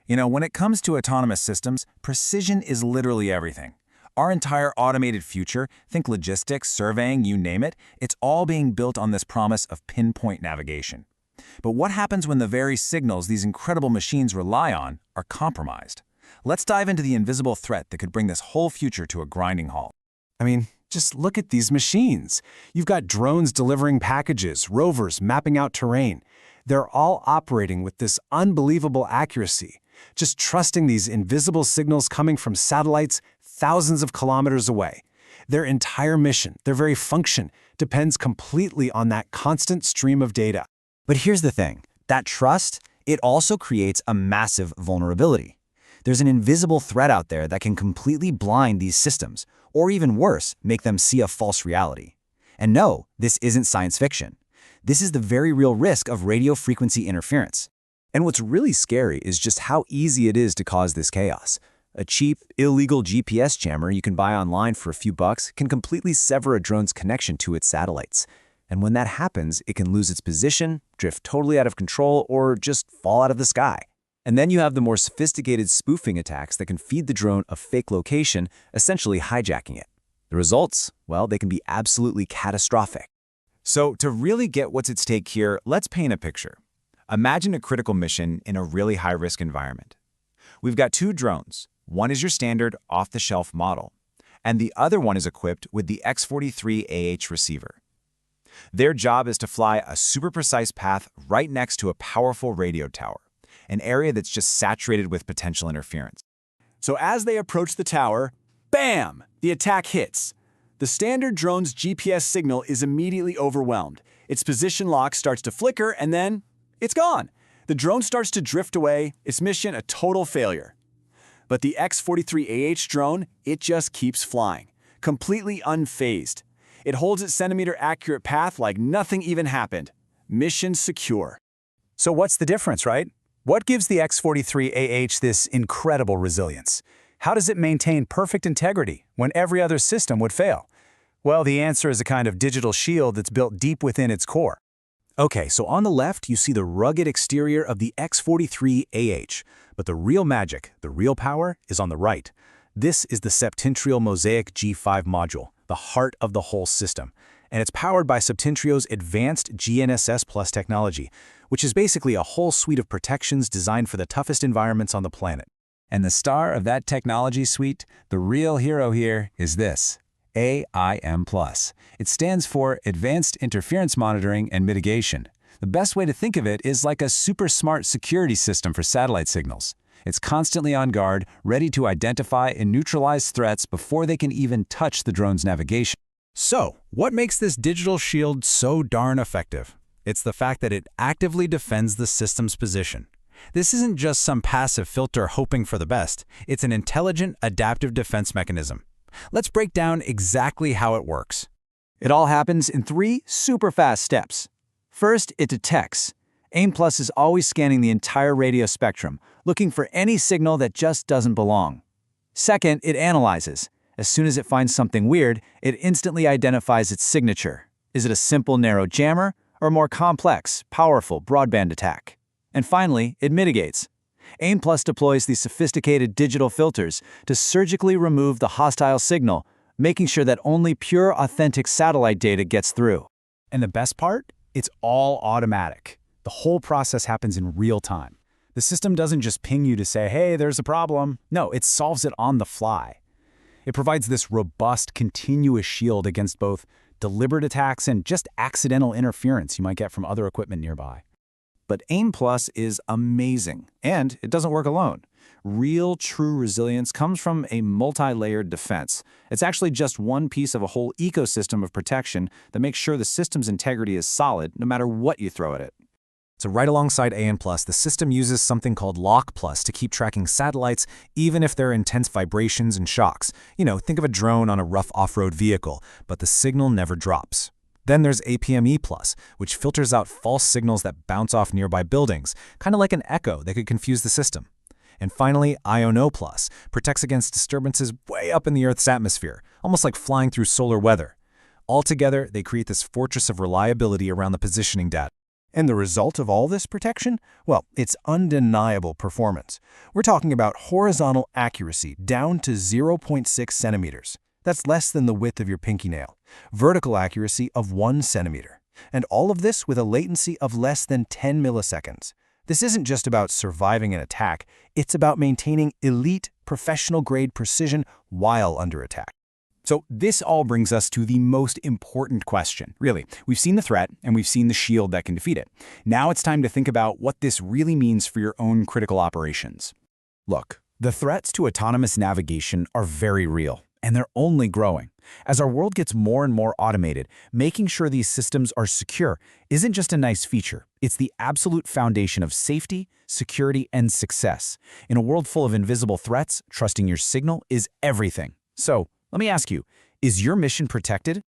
When it comes to autonomous systems, precision is literally everything. Our entire automated future, think logistics, surveying, you name it, it's all being built on this promise of pinpoint navigation. But what happens when the very signals these incredible machines rely on are compromised? Let's dive into the invisible threat that could bring this whole future to a grinding halt. Just look at these machines. You've got drones delivering packages, rovers mapping out terrain. They're all operating with this unbelievable accuracy, just trusting these invisible signals coming from satellites thousands of kilometers away. Their entire mission, their very function, depends completely on that constant stream of data. But here's the thing, that trust, it also creates a massive vulnerability. There's an invisible threat out there that can completely blind these systems, or even worse, make them see a false reality. And no, this isn't science fiction. This is the very real risk of radio frequency interference. And what's really scary is just how easy it is to cause this chaos. A cheap, illegal GPS jammer you can buy online for a few bucks can completely sever a drone's connection to its satellites. And when that happens, it can lose its position, drift totally out of control, or just fall out of the sky. And then you have the more sophisticated spoofing attacks that can feed the drone a fake location, essentially hijacking it. The results, well, they can be absolutely catastrophic. So to really get what's at stake here, let's paint a picture. Imagine a critical mission in a really high-risk environment. We've got two drones. One is your standard off-the-shelf model, and the other one is equipped with the X43 receiver. Their job is to fly a super precise path right next to a powerful radio tower, an area that's just saturated with potential interference. So as they approach the tower, bam! The attack hits. The standard drone's GPS signal is immediately overwhelmed. Its position lock starts to flicker, and then it's gone. The drone starts to drift away, its mission a total failure. But the X43 drone, it just keeps flying, completely unfazed. It holds its centimeter-accurate path like nothing even happened. Mission secure. So what's the difference, right? What gives the X43 this incredible resilience? How does it maintain perfect integrity when every other system would fail? Well, the answer is a kind of digital shield that's built deep within its core. Okay, so on the left, you see the rugged exterior of the X43 but the real magic, the real power, is on the right. This is the Septentrial Mosaic G5 module, the heart of the whole system, and it's powered by Septentrio's advanced GNSS Plus technology, which is basically a whole suite of protections designed for the toughest environments on the planet. And the star of that technology suite, the real hero here, is this, AIM+. It stands for Advanced Interference Monitoring and Mitigation. The best way to think of it is like a super smart security system for satellite signals. It's constantly on guard, ready to identify and neutralize threats before they can even touch the drone's navigation. So, what makes this digital shield so darn effective? It's the fact that it actively defends the system's position. This isn't just some passive filter hoping for the best. It's an intelligent, adaptive defense mechanism. Let's break down exactly how it works. It all happens in 3 super fast steps. First, it detects. AIM+ is always scanning the entire radio spectrum, looking for any signal that just doesn't belong. Second, it analyzes. As soon as it finds something weird, it instantly identifies its signature. Is it a simple narrow jammer, or a more complex, powerful broadband attack? And finally, it mitigates. AIM+ deploys these sophisticated digital filters to surgically remove the hostile signal, making sure that only pure, authentic satellite data gets through. And the best part? It's all automatic. The whole process happens in real time. The system doesn't just ping you to say, hey, there's a problem. No, it solves it on the fly. It provides this robust, continuous shield against both deliberate attacks and just accidental interference you might get from other equipment nearby. But AIM+ is amazing, and it doesn't work alone. Real, true resilience comes from a multi-layered defense. It's actually just one piece of a whole ecosystem of protection that makes sure the system's integrity is solid no matter what you throw at it. So right alongside AIM+, the system uses something called Lock+ to keep tracking satellites even if there are intense vibrations and shocks. Think of a drone on a rough off-road vehicle, but the signal never drops. Then there's APME+, which filters out false signals that bounce off nearby buildings, kind of like an echo that could confuse the system. And finally, IONO+ protects against disturbances way up in the Earth's atmosphere, almost like flying through solar weather. Altogether, they create this fortress of reliability around the positioning data. And the result of all this protection? Well, it's undeniable performance. We're talking about horizontal accuracy down to 0.6 centimeters. That's less than the width of your pinky nail. Vertical accuracy of 1 centimeter. And all of this with a latency of less than 10 milliseconds. This isn't just about surviving an attack, it's about maintaining elite, professional-grade precision while under attack. So this all brings us to the most important question. Really, we've seen the threat and we've seen the shield that can defeat it. Now it's time to think about what this really means for your own critical operations. Look, the threats to autonomous navigation are very real, and they're only growing. As our world gets more and more automated, making sure these systems are secure isn't just a nice feature. It's the absolute foundation of safety, security, and success. In a world full of invisible threats, trusting your signal is everything. So, let me ask you, is your mission protected?